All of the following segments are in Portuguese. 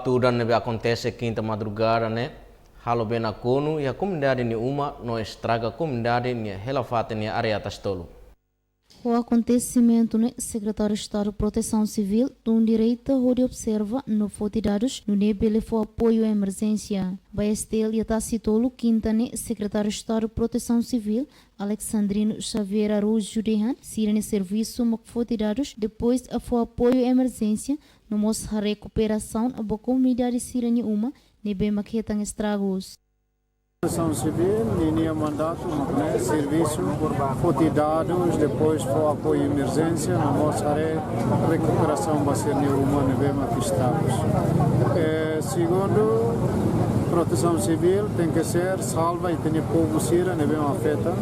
Tudo acontece quinta madrugada, né? Halo bem na Cono e a comunidade de uma não estraga a comunidade nem relafata nem área tastolo. O acontecimento, né, secretário de Estado de Proteção Civil, do direito onde observa no dados no nível de apoio à emergência. Vai estel e está citolo quinta, né, secretário de Estado de Proteção Civil, Alexandrino Xavier Araújo Dehan, sira ne serviço mo dados depois a apoio à emergência, no mostra recuperação a boa comunidade sira ne uma, ne bem maquetam estragos. Proteção Civil, linha mandato, né, serviço, dados, depois for apoio emergência, na nossa recuperação vai ser humana bem maquistados. Segundo, Proteção Civil tem que ser salva e tem povo sira, ne bem afeta,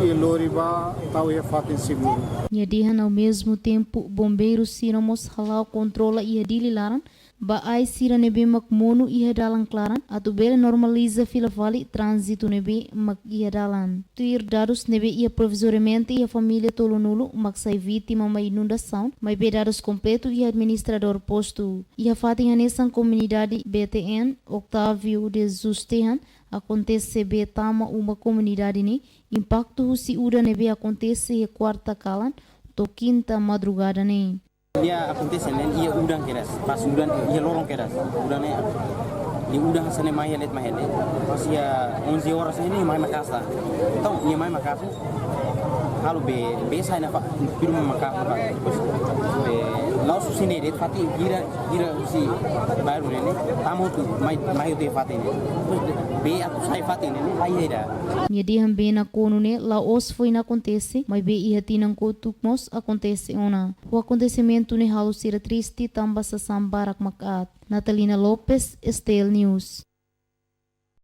e loriba tal e fato inseguro. Nhadihan ao mesmo tempo, bombeiros sira mos halau controla e adililaran, ba ai sira nebe makmono e hadalan klaran, atubele normaliza fila vale trânsito nebe mak e hadalan. Tuir dados nebe e provisoriamente e a família tolonulo mak sai vítima uma inundação, mas be dados completo e administrador posto. E a fatem anesan comunidade BTN, Octávio de Zustehan, acontece be tama uma comunidade ni, impacto se ura nebe acontece e quarta kalan, to quinta madrugada ni. Dia acontece né ia udang keras pas udang ia lorong keras udangnya dia udang sana mai let mai let pas ia 11 horas ini mai makasa então ia mai makasa kalau be sai na piru makasa depois laos sini det fati gira si baru ini tamu tu mai de fati ini be aku sai fati ini ai ida. Nhadihan bem na Cono ne laos foi na acontece, mas be ia tinang kotukmos acontece ona. O acontecimento ne halusira triste tamba sa sambarak makat. Natalina Lopes, Estel News.